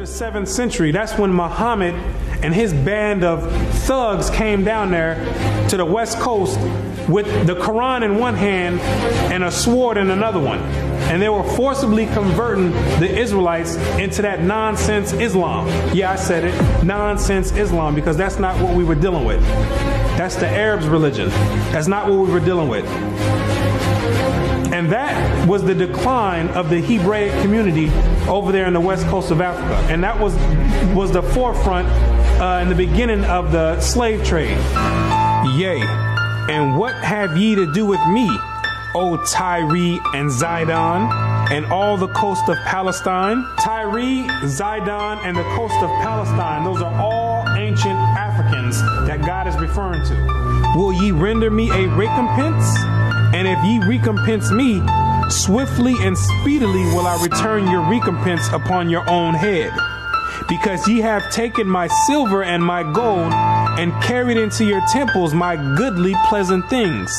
the 7th century, that's when Muhammad and his band of thugs came down there to the West Coast with the Quran in one hand and a sword in another one. And they were forcibly converting the Israelites into that nonsense Islam. Yeah, I said it, nonsense Islam, because that's not what we were dealing with. That's the Arabs' religion. That's not what we were dealing with. And that was the decline of the Hebraic community over there in the west coast of Africa. And that was the forefront in the beginning of the slave trade. Yea, and what have ye to do with me, O Tyre and Zidon, and all the coast of Palestine? Tyre, Zidon, and the coast of Palestine, those are all ancient Africans that God is referring to. Will ye render me a recompense? And if ye recompense me, swiftly and speedily will I return your recompense upon your own head. Because ye have taken my silver and my gold, and carried into your temples my goodly pleasant things.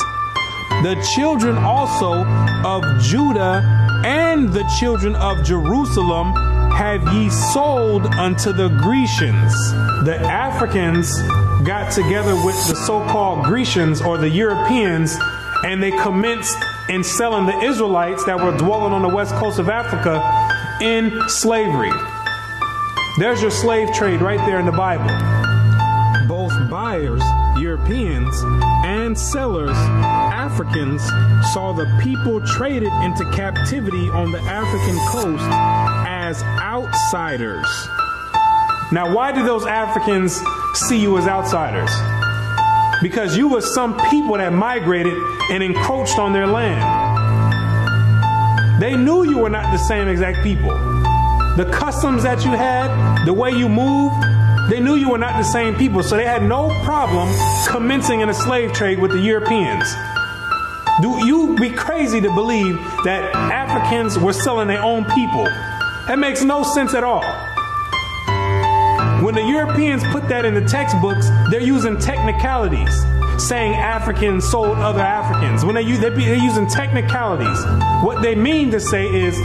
The children also of Judah and the children of Jerusalem have ye sold unto the Grecians. The Africans got together with the so-called Grecians or the Europeans, and they commenced in selling the Israelites that were dwelling on the west coast of Africa in slavery. There's your slave trade right there in the Bible. Both buyers, Europeans, and sellers, Africans, saw the people traded into captivity on the African coast as outsiders. Now, why did those Africans see you as outsiders? Because you were some people that migrated and encroached on their land. They knew you were not the same exact people. The customs that you had, the way you moved, they knew you were not the same people. So they had no problem commencing in a slave trade with the Europeans. Do you be crazy to believe that Africans were selling their own people? That makes no sense at all. When the Europeans put that in the textbooks, they're using technicalities, saying Africans sold other Africans. When they're using technicalities, what they mean to say is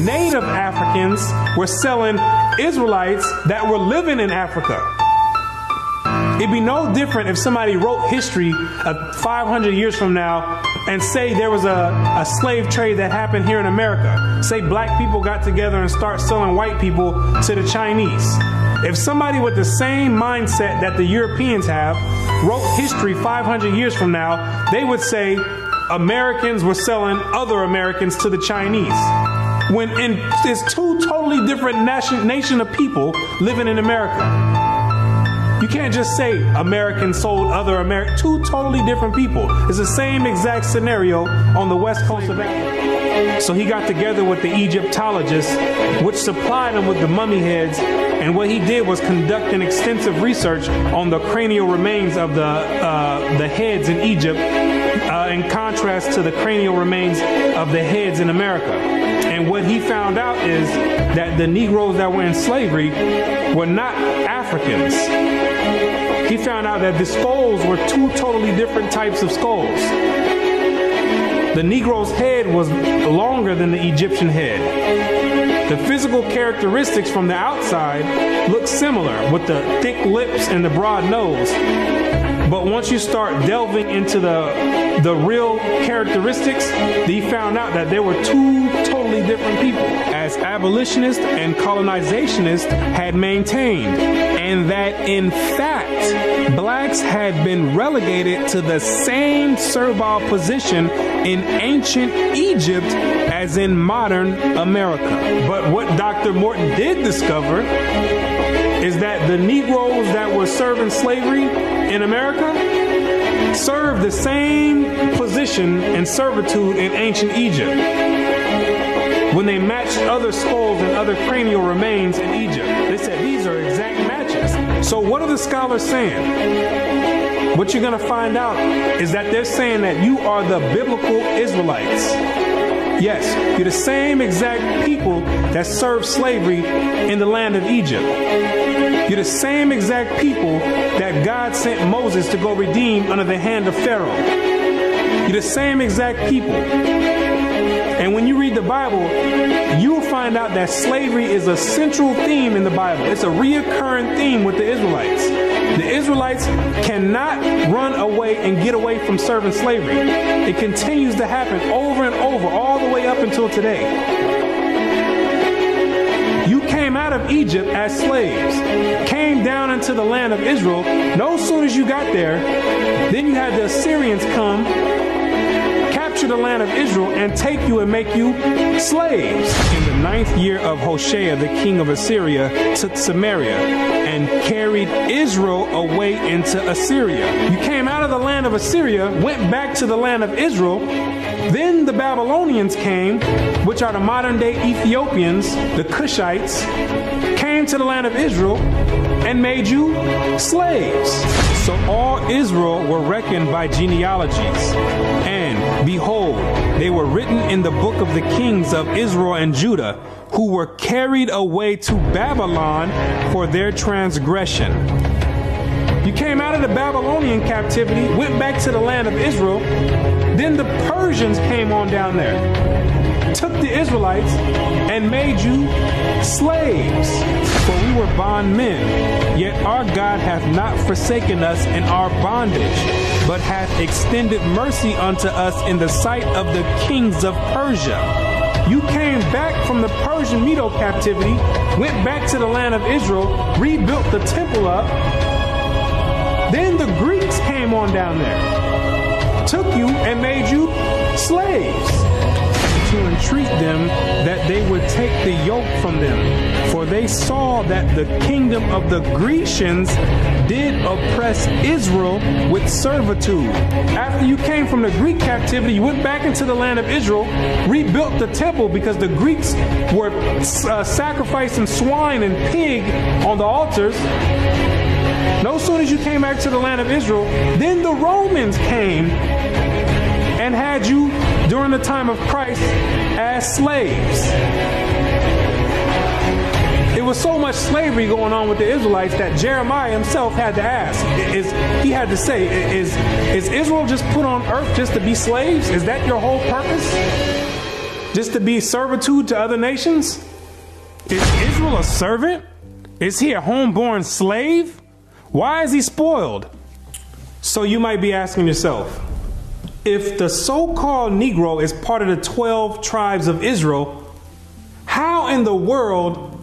native Africans were selling Israelites that were living in Africa. It'd be no different if somebody wrote history 500 years from now and say there was a slave trade that happened here in America. Say black people got together and start selling white people to the Chinese. If somebody with the same mindset that the Europeans have wrote history 500 years from now, they would say Americans were selling other Americans to the Chinese. When it's two totally different nation of people living in America. You can't just say Americans sold other Americans. Two totally different people. It's the same exact scenario on the west coast of Africa. So he got together with the Egyptologists, which supplied him with the mummy heads. And what he did was conduct an extensive research on the cranial remains of the heads in Egypt, in contrast to the cranial remains of the heads in America. And what he found out is that the Negroes that were in slavery were not Africans. He found out that the skulls were two totally different types of skulls. The Negro's head was longer than the Egyptian head. The physical characteristics from the outside look similar, with the thick lips and the broad nose. But once you start delving into the real characteristics, he found out that there were two totally different people, as abolitionists and colonizationists had maintained, and that in fact, blacks had been relegated to the same servile position in ancient Egypt as in modern America. But what Dr. Morton did discover is that the Negroes that were serving slavery in America served the same position and servitude in ancient Egypt when they matched other skulls and other cranial remains in Egypt. They said these are exact matches. So what are the scholars saying? What you're going to find out is that they're saying that you are the biblical Israelites. Yes, you're the same exact people that served slavery in the land of Egypt. You're the same exact people that God sent Moses to go redeem under the hand of Pharaoh. You're the same exact people. And when you read the Bible, you'll find out that slavery is a central theme in the Bible. It's a reoccurring theme with the Israelites. The Israelites cannot run away and get away from serving slavery. It continues to happen over and over, all the way up until today. You came out of Egypt as slaves, came down into the land of Israel. No sooner as you got there, then you had the Assyrians come, capture the land of Israel, and take you and make you slaves. In the 9th year of Hoshea, the king of Assyria took Samaria and carried Israel away into Assyria. You came out of the land of Assyria, went back to the land of Israel. Then the Babylonians came, which are the modern day Ethiopians, the Cushites, came to the land of Israel and made you slaves. So all Israel were reckoned by genealogies. And behold, they were written in the book of the kings of Israel and Judah, who were carried away to Babylon for their transgression. You came out of the Babylonian captivity, went back to the land of Israel. Then the Persians came on down there, took the Israelites and made you slaves. For we were bondmen, yet our God hath not forsaken us in our bondage, but hath extended mercy unto us in the sight of the kings of Persia. You came back from the Persian Medo captivity, went back to the land of Israel, rebuilt the temple up. Then the Greeks came on down there, took you and made you slaves, to entreat them that they would take the yoke from them. For they saw that the kingdom of the Grecians did oppress Israel with servitude. After you came from the Greek captivity, you went back into the land of Israel, rebuilt the temple because the Greeks were sacrificing swine and pig on the altars. No sooner as you came back to the land of Israel, then the Romans came and had you during the time of Christ as slaves. It was so much slavery going on with the Israelites that Jeremiah himself had to ask. He had to say, is Israel just put on earth just to be slaves? Is that your whole purpose? Just to be servitude to other nations? Is Israel a servant? Is he a homeborn slave? Why is he spoiled? So you might be asking yourself, if the so-called Negro is part of the 12 tribes of Israel, how in the world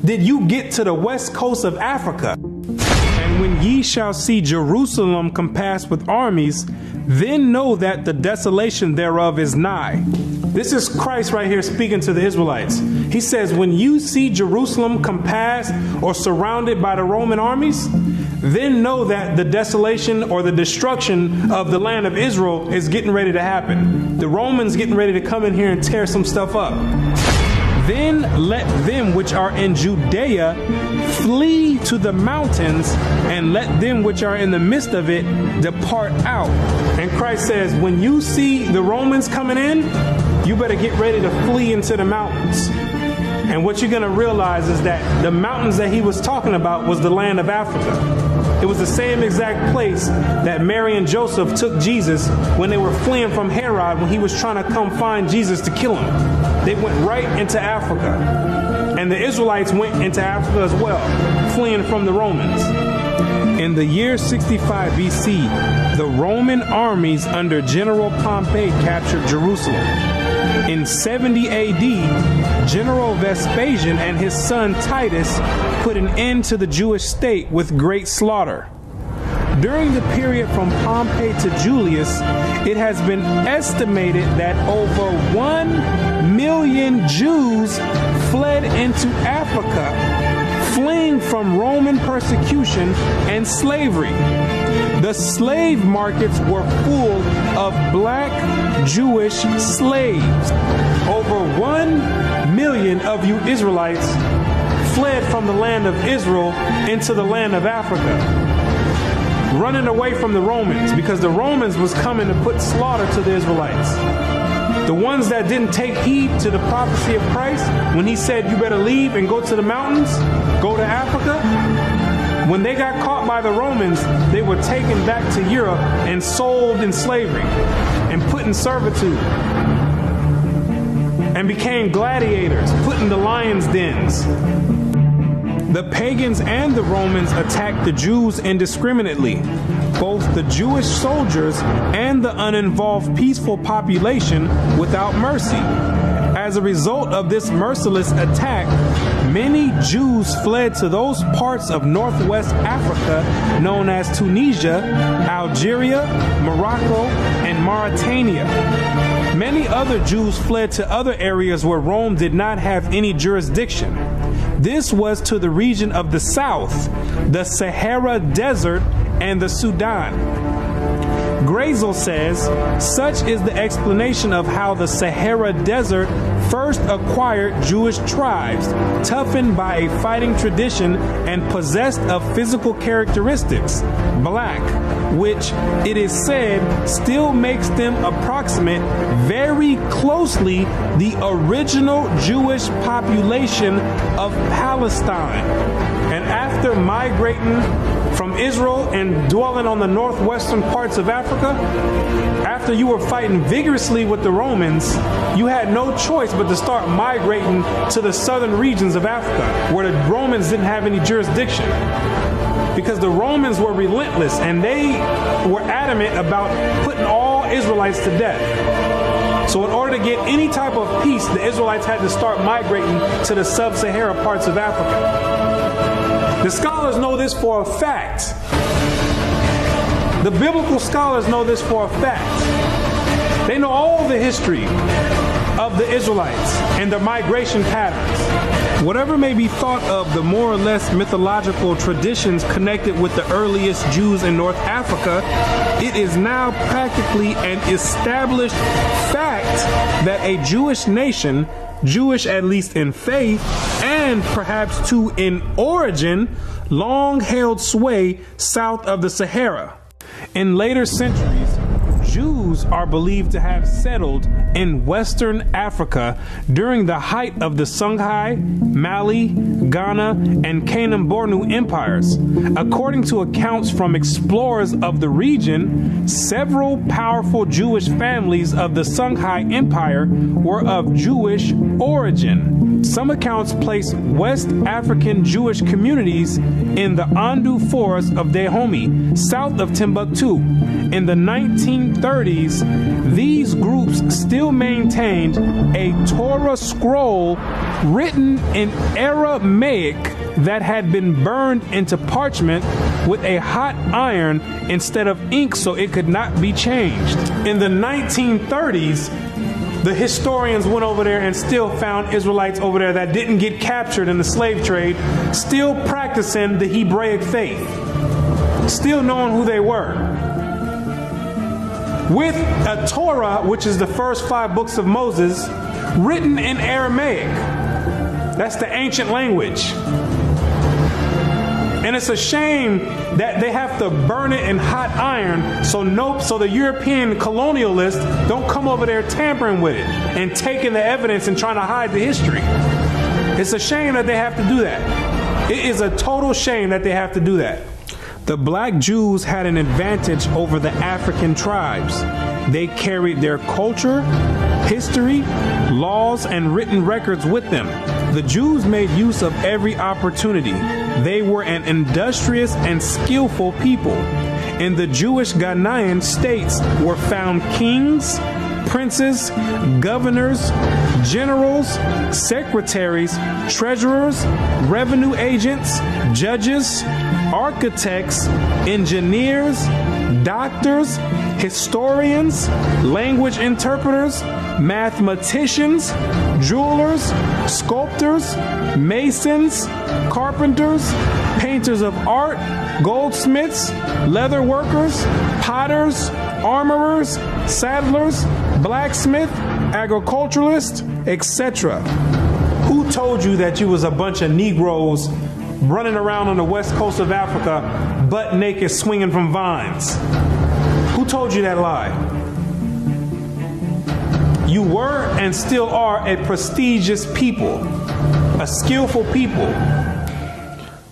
did you get to the west coast of Africa? And when ye shall see Jerusalem compassed with armies, then know that the desolation thereof is nigh. This is Christ right here speaking to the Israelites. He says, when you see Jerusalem compassed or surrounded by the Roman armies, then know that the desolation or the destruction of the land of Israel is getting ready to happen. The Romans getting ready to come in here and tear some stuff up. Then let them which are in Judea flee to the mountains, and let them which are in the midst of it depart out. And Christ says, when you see the Romans coming in, you better get ready to flee into the mountains. And what you're going to realize is that the mountains that he was talking about was the land of Africa. It was the same exact place that Mary and Joseph took Jesus when they were fleeing from Herod when he was trying to come find Jesus to kill him. They went right into Africa. And the Israelites went into Africa as well, fleeing from the Romans. In the year 65 BC, the Roman armies under General Pompey captured Jerusalem. In 70 AD, General Vespasian and his son Titus put an end to the Jewish state with great slaughter. During the period from Pompey to Julius, it has been estimated that over 1 million Jews fled into Africa, fleeing from Roman persecution and slavery. The slave markets were full of black Jewish slaves. Over 1 million of you Israelites fled from the land of Israel into the land of Africa, running away from the Romans because the Romans was coming to put slaughter to the Israelites. The ones that didn't take heed to the prophecy of Christ when he said you better leave and go to the mountains, go to Africa, when they got caught by the Romans, they were taken back to Europe and sold in slavery and put in servitude. and became gladiators, put in the lions' dens. The pagans and the Romans attacked the Jews indiscriminately. Both the Jewish soldiers and the uninvolved peaceful population without mercy. As a result of this merciless attack, many Jews fled to those parts of northwest Africa known as Tunisia, Algeria, Morocco, and Mauritania. Many other Jews fled to other areas where Rome did not have any jurisdiction. This was to the region of the south, the Sahara Desert, and the Sudan. Grazel says, such is the explanation of how the Sahara Desert first acquired Jewish tribes, toughened by a fighting tradition and possessed of physical characteristics, black, which it is said still makes them approximate very closely the original Jewish population of Palestine. And after migrating from Israel and dwelling on the northwestern parts of Africa, after you were fighting vigorously with the Romans, you had no choice but to start migrating to the southern regions of Africa, where the Romans didn't have any jurisdiction. Because the Romans were relentless and they were adamant about putting all Israelites to death. So in order to get any type of peace, the Israelites had to start migrating to the sub-Sahara parts of Africa. The scholars know this for a fact. The biblical scholars know this for a fact. They know all the history of the Israelites and their migration patterns. Whatever may be thought of the more or less mythological traditions connected with the earliest Jews in North Africa, it is now practically an established fact that a Jewish nation, Jewish at least in faith, and perhaps too in origin, long held sway south of the Sahara. In later centuries, Jews are believed to have settled in Western Africa during the height of the Songhai, Mali, Ghana, and Kanem-Bornu empires. According to accounts from explorers of the region, several powerful Jewish families of the Songhai Empire were of Jewish origin. Some accounts place West African Jewish communities in the Andu Forest of Dahomey, south of Timbuktu. In the 1930s, these groups still maintained a Torah scroll written in Aramaic that had been burned into parchment with a hot iron instead of ink so it could not be changed. In the 1930s, the historians went over there and still found Israelites over there that didn't get captured in the slave trade, still practicing the Hebraic faith, still knowing who they were. With a Torah, which is the first 5 books of Moses, written in Aramaic. That's the ancient language. And it's a shame that they have to burn it in hot iron so the European colonialists don't come over there tampering with it and taking the evidence and trying to hide the history. It's a shame that they have to do that. It is a total shame that they have to do that. The black Jews had an advantage over the African tribes. They carried their culture, history, laws, and written records with them. The Jews made use of every opportunity. They were an industrious and skillful people. In the Jewish Ghanaian states were found kings, princes, governors, generals, secretaries, treasurers, revenue agents, judges, architects, engineers, doctors, historians, language interpreters, mathematicians, jewelers, sculptors, masons, carpenters, painters of art, goldsmiths, leather workers, potters, armorers, saddlers, blacksmith, agriculturalists, etc. Who told you that you was a bunch of Negroes running around on the west coast of Africa, butt naked, swinging from vines? Who told you that lie? You were and still are a prestigious people, a skillful people.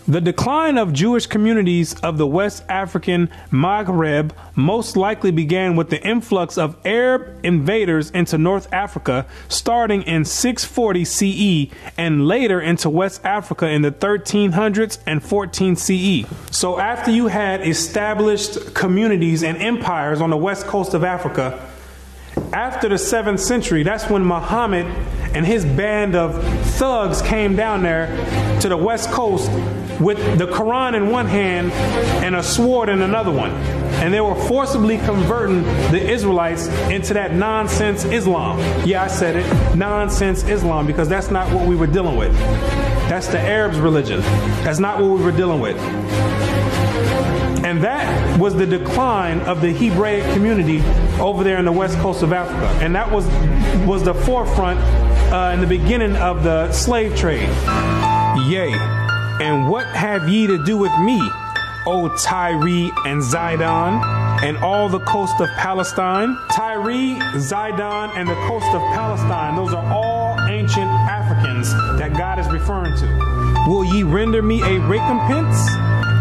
The decline of Jewish communities of the West African Maghreb most likely began with the influx of Arab invaders into North Africa starting in 640 CE and later into West Africa in the 1300s and 14 CE. So after you had established communities and empires on the west coast of Africa, after the 7th century, that's when Muhammad and his band of thugs came down there to the west coast with the Quran in one hand and a sword in another one. And they were forcibly converting the Israelites into that nonsense Islam. Yeah, I said it, nonsense Islam, because that's not what we were dealing with. That's the Arabs' religion. That's not what we were dealing with. And that was the decline of the Hebraic community over there in the west coast of Africa. And that was the forefront in the beginning of the slave trade. Yea, and what have ye to do with me, O Tyre and Zidon, and all the coast of Palestine? Tyre, Zidon, and the coast of Palestine, those are all ancient Africans that God is referring to. Will ye render me a recompense?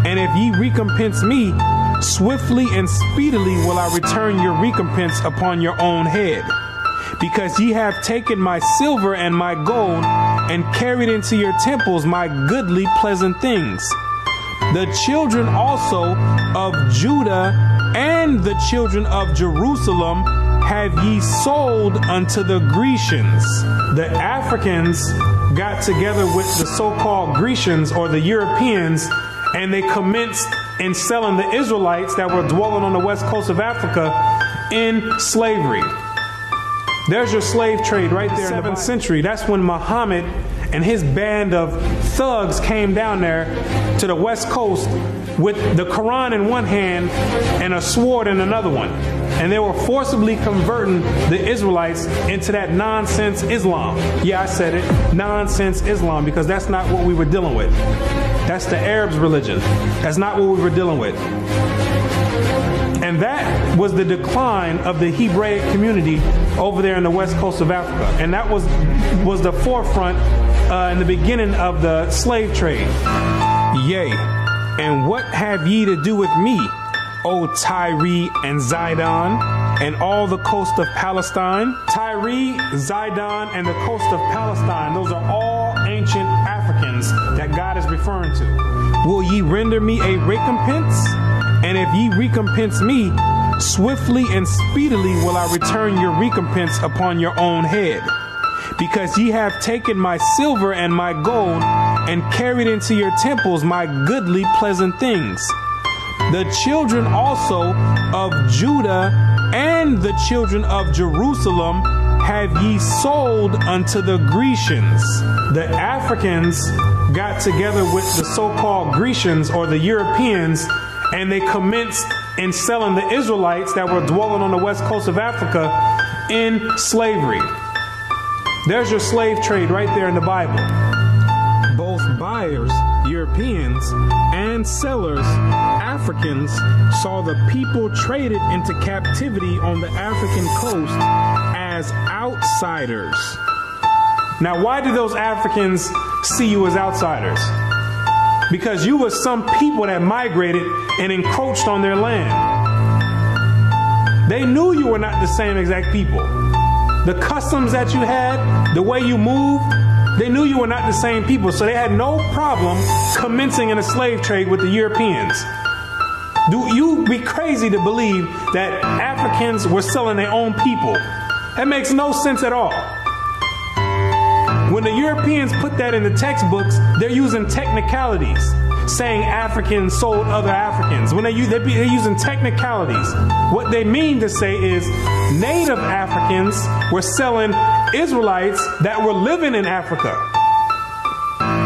And if ye recompense me, swiftly and speedily will I return your recompense upon your own head. Because ye have taken my silver and my gold, and carried into your temples my goodly pleasant things. The children also of Judah and the children of Jerusalem have ye sold unto the Grecians. The Africans got together with the so-called Grecians or the Europeans, and they commenced in selling the Israelites that were dwelling on the west coast of Africa in slavery. There's your slave trade right there in the 7th century. That's when Muhammad and his band of thugs came down there to the west coast with the Quran in one hand and a sword in another one. And they were forcibly converting the Israelites into that nonsense Islam. Yeah, I said it, nonsense Islam, because that's not what we were dealing with. That's the Arabs' religion. That's not what we were dealing with. And that was the decline of the Hebraic community over there in the west coast of Africa. And that was the forefront in the beginning of the slave trade. Yea, and what have ye to do with me, O Tyre and Zidon, and all the coast of Palestine? Tyre, Zidon, and the coast of Palestine, those are all ancient Africans that God is referring to. Will ye render me a recompense? And if ye recompense me, swiftly and speedily will I return your recompense upon your own head. Because ye have taken my silver and my gold, and carried into your temples my goodly pleasant things. The children also of Judah and the children of Jerusalem have ye sold unto the Grecians. The Africans got together with the so-called Grecians or the Europeans, and they commenced in selling the Israelites that were dwelling on the west coast of Africa in slavery. There's your slave trade right there in the Bible. Both buyers, Europeans, and sellers, Africans, saw the people traded into captivity on the African coast as outsiders. Now, why did those Africans see you as outsiders? Because you were some people that migrated and encroached on their land. They knew you were not the same exact people. The customs that you had, the way you moved, they knew you were not the same people, so they had no problem commencing in a slave trade with the Europeans. Do you be crazy to believe that Africans were selling their own people? That makes no sense at all. When the Europeans put that in the textbooks, they're using technicalities, saying Africans sold other Africans. When they're using technicalities, what they mean to say is native Africans were selling Israelites that were living in Africa.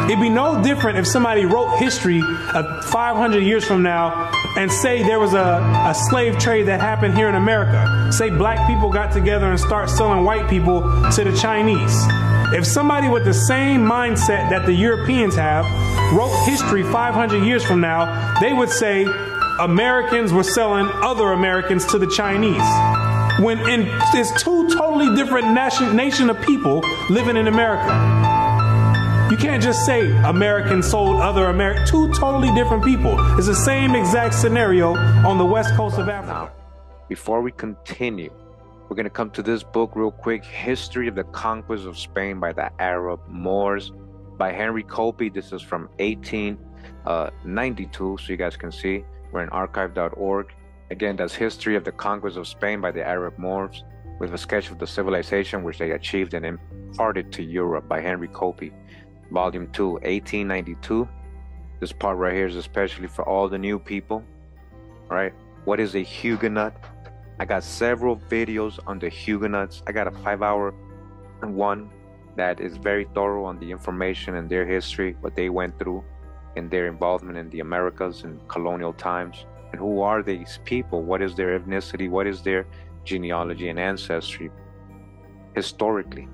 It'd be no different if somebody wrote history 500 years from now and say there was a slave trade that happened here in America. Say black people got together and start selling white people to the Chinese. If somebody with the same mindset that the Europeans have wrote history 500 years from now, they would say Americans were selling other Americans to the Chinese. When it's two totally different nation of people living in America. You can't just say Americans sold other Americans. Two totally different people. It's the same exact scenario on the west coast of Africa. Now, before we continue, we're going to come to this book real quick, History of the Conquest of Spain by the Arab Moors by Henry Copey. This is from 1892, so you guys can see. We're in archive.org. Again, that's History of the Conquest of Spain by the Arab Moors, with a sketch of the civilization which they achieved and imparted to Europe by Henry Copey. Volume 2, 1892. This part right here is especially for all the new people. All right, what is a Huguenot? I got several videos on the Huguenots. I got a 5-hour one that is very thorough on the information and their history, what they went through in their involvement in the Americas in colonial times. And who are these people? What is their ethnicity? What is their genealogy and ancestry historically?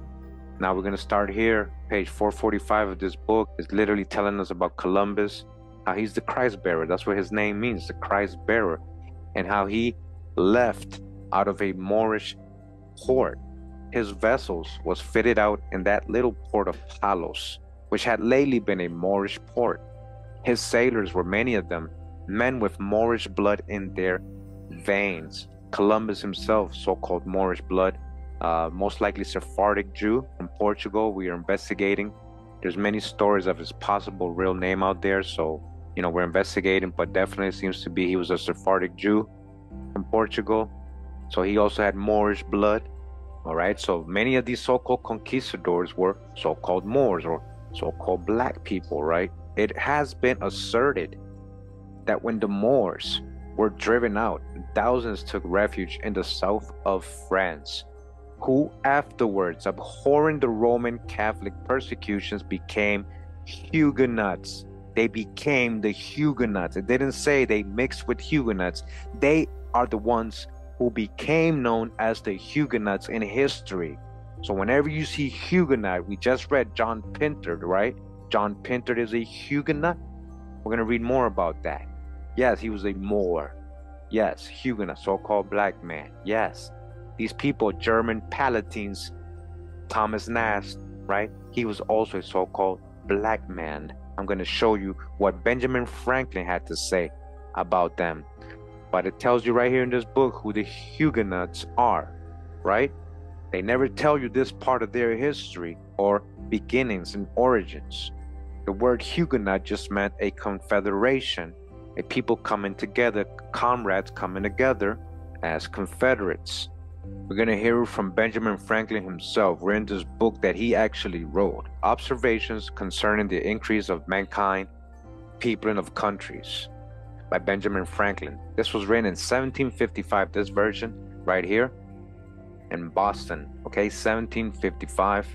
Now we're going to start here. Page 445 of this book is literally telling us about Columbus, how he's the Christ bearer. That's what his name means, the Christ bearer, and how he left out of a Moorish port. His vessels was fitted out in that little port of Palos, which had lately been a Moorish port. His sailors were, many of them, men with Moorish blood in their veins. Columbus himself, so-called Moorish blood, most likely Sephardic Jew from Portugal. We are investigating. There's many stories of his possible real name out there, so we're investigating, but definitely seems to be he was a Sephardic Jew from Portugal. So he also had Moorish blood. All right, so many of these so-called conquistadors were so-called Moors or so-called black people, right? It has been asserted that when the Moors were driven out, thousands took refuge in the south of France, who afterwards, abhorring the Roman Catholic persecutions, became Huguenots. They became the Huguenots. It didn't say they mixed with Huguenots. They are the ones who became known as the Huguenots in history. So whenever you see Huguenot, we just read John Pinter, right? John Pinter is a Huguenot. We're going to read more about that. Yes, he was a Moor. Yes, Huguenot, so-called black man. Yes, these people, German Palatines, Thomas Nast, right? He was also a so-called black man. I'm going to show you what Benjamin Franklin had to say about them. But it tells you right here in this book who the Huguenots are, right? They never tell you this part of their history or beginnings and origins. The word Huguenot just meant a confederation, a people coming together, comrades coming together as confederates. We're going to hear from Benjamin Franklin himself. We're in this book that he actually wrote, Observations Concerning the Increase of Mankind, Peopling of Countries, by Benjamin Franklin. This was written in 1755, this version right here in Boston, okay, 1755.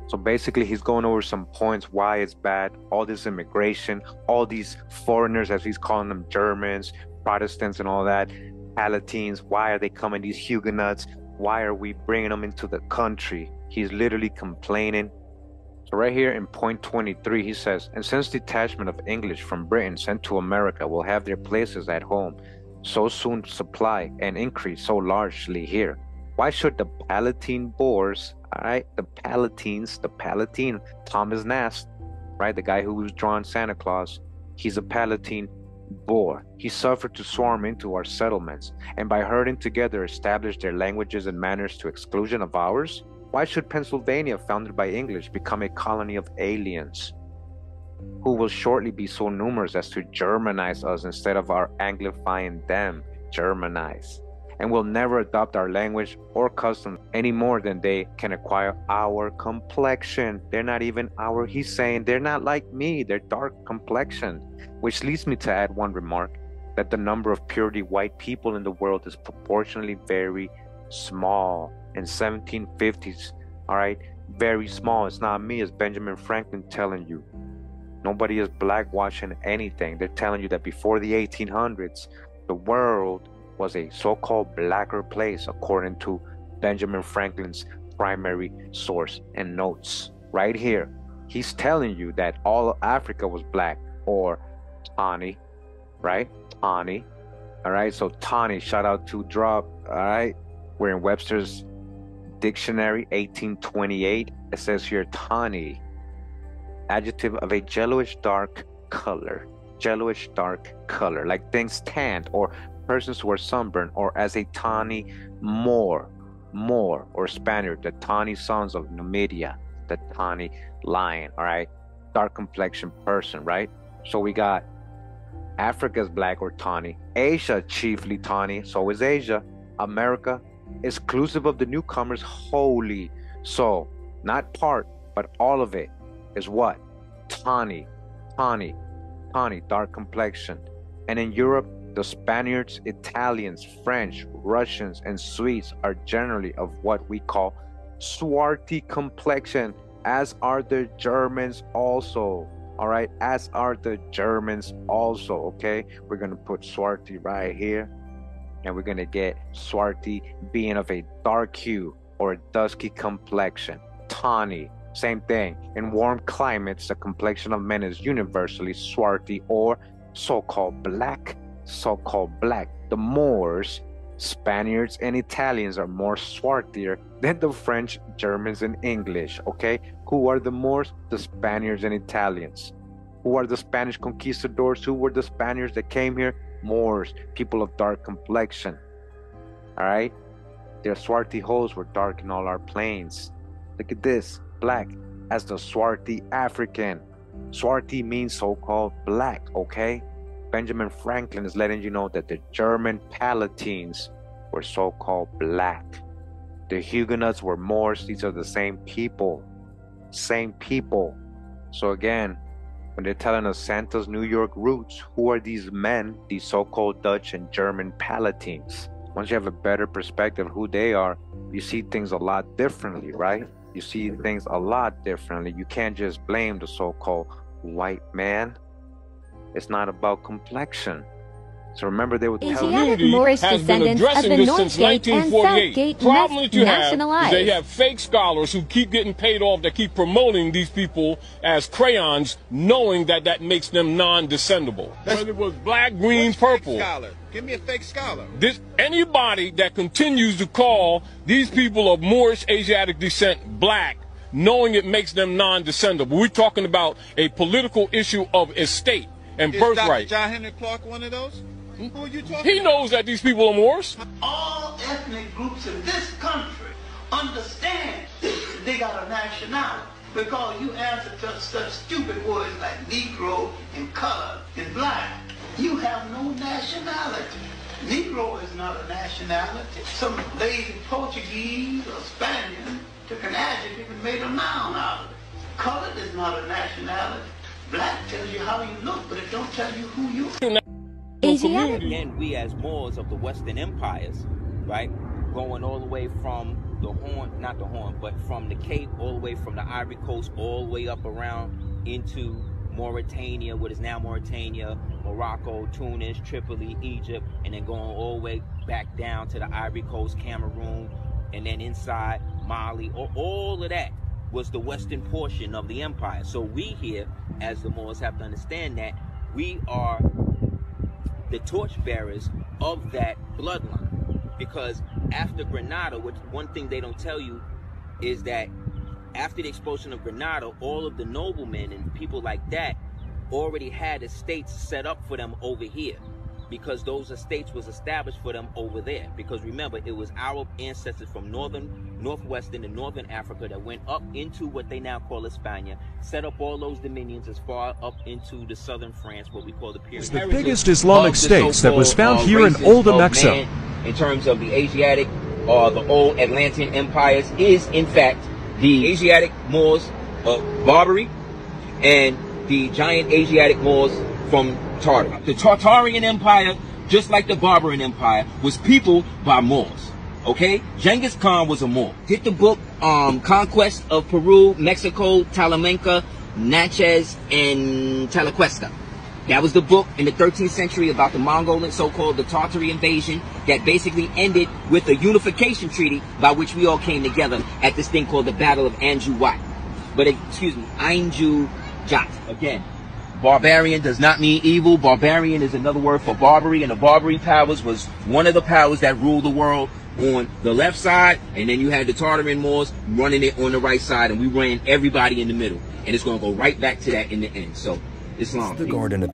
So basically he's going over some points why it's bad, all this immigration, all these foreigners, as he's calling them, Germans, Protestants and all that, Palatines, why are they coming, these Huguenots, why are we bringing them into the country? He's literally complaining. So right here in point 23, he says, and since detachment of English from Britain sent to America will have their places at home, so soon supply and increase so largely here, why should the Palatine Boers, all right, the Palatine, Thomas Nast, right, the guy who was drawing Santa Claus, he's a Palatine Boer. He suffered to swarm into our settlements, and by herding together establish their languages and manners to exclusion of ours? Why should Pennsylvania, founded by English, become a colony of aliens, who will shortly be so numerous as to Germanize us instead of our Anglifying them, Germanize, and will never adopt our language or customs any more than they can acquire our complexion? They're not even our, he's saying, they're not like me, they're dark complexion. Which leads me to add one remark, that the number of purely white people in the world is proportionally very small. In 1750s, all right, very small. It's not me, it's Benjamin Franklin telling you. Nobody is blackwashing anything. They're telling you that before the 1800s, the world was a so-called blacker place, according to Benjamin Franklin's primary source and notes. Right here, he's telling you that all of Africa was black, or tawny, right? Tawny, all right? So tawny, shout out to Drop, all right? We're in Webster's Dictionary, 1828. It says here, tawny, adjective of a yellowish dark color. Yellowish dark color, like things tanned, or persons who are sunburned, or as a tawny Moor, or Spaniard, the tawny sons of Numidia, the tawny lion, all right? Dark complexion person, right? So we got Africa's black or tawny, Asia chiefly tawny, so is Asia, America exclusive of the newcomers wholly. So not part, but all of it is what? Tawny, dark complexion. And in Europe, the Spaniards, Italians, French, Russians, and Swedes are generally of what we call swarthy complexion, as are the Germans also. All right, as are the Germans also. Okay, we're gonna put swarthy right here, and we're gonna get swarthy being of a dark hue or a dusky complexion. Tawny, same thing. In warm climates, the complexion of men is universally swarthy or so-called black. The Moors, Spaniards, and Italians are more swarthier than the French, Germans, and English. Okay, who are the Moors? The Spaniards and Italians. Who are the Spanish conquistadors? Who were the Spaniards that came here? Moors, people of dark complexion. All right, their swarthy holes were dark in all our plains. Look at this, black as the swarthy African. Swarthy means so-called black. Okay, Benjamin Franklin is letting you know that the German Palatines were so-called black. The Huguenots were Moors. These are the same people. So again, when they're telling us Santa's New York roots, who are these men, these so-called Dutch and German Palatines? Once you have a better perspective of who they are, you see things a lot differently, right? You see things a lot differently. You can't just blame the so-called white man. It's not about complexion. So remember, they would tell you Moorish descendants of the North Gate and South Gate problem that you nationalized. Have is they have fake scholars who keep getting paid off, that keep promoting these people as crayons, knowing that that makes them non-descendable. Whether it was black, green, purple. Scholar? Give me a fake scholar. Anybody that continues to call these people of Moorish Asiatic descent black, knowing it makes them non-descendable. We're talking about a political issue of estate and birthright. Is Dr. John Henry Clark one of those? Who are you talking He about? knows that these people are Moors. All ethnic groups in this country understand they got a nationality, because you answer to such stupid words like Negro and colored and black. You have no nationality. Negro is not a nationality. Some lazy Portuguese or Spaniard took an adjective and made a noun out of it. Colored is not a nationality. Black tells you how you look, but it don't tell you who you are. Again, we as Moors of the Western empires, right, going all the way from the Horn, not the Horn, but from the Cape, all the way from the Ivory Coast, all the way up around into Mauritania, what is now Mauritania, Morocco, Tunis, Tripoli, Egypt, and then going all the way back down to the Ivory Coast, Cameroon, and then inside Mali, all of that was the western portion of the empire. So we here, as the Moors, have to understand that we are the torchbearers of that bloodline, because after Granada, which one thing they don't tell you is that after the expulsion of Granada, all of the noblemen and people like that already had estates set up for them over here, because those estates was established for them over there. Because remember, it was our ancestors from northwestern and northern Africa that went up into what they now call Hispania, set up all those dominions as far up into the southern France, what we call the period. It's the biggest Islamic states that was found here in Old Mexico. In terms of the Asiatic or the old Atlantean empires, is in fact the Asiatic Moors of Barbary and the giant Asiatic Moors from Tartary. The Tartarian Empire, just like the Barbarian Empire, was peopled by Moors. Okay? Genghis Khan was a Moor. Get the book Conquest of Peru, Mexico, Talamanca, Natchez, and Talaquesta. That was the book in the 13th century about the Mongolian, so-called the Tartary invasion, that basically ended with a unification treaty by which we all came together at this thing called the Battle of Anju Wat. But excuse me, Anju Jat. Again, barbarian does not mean evil. Barbarian is another word for Barbary, and the Barbary powers was one of the powers that ruled the world on the left side, and then you had the Tartarian Moors running it on the right side, and we ran everybody in the middle. And it's going to go right back to that in the end. So, Islam. The garden of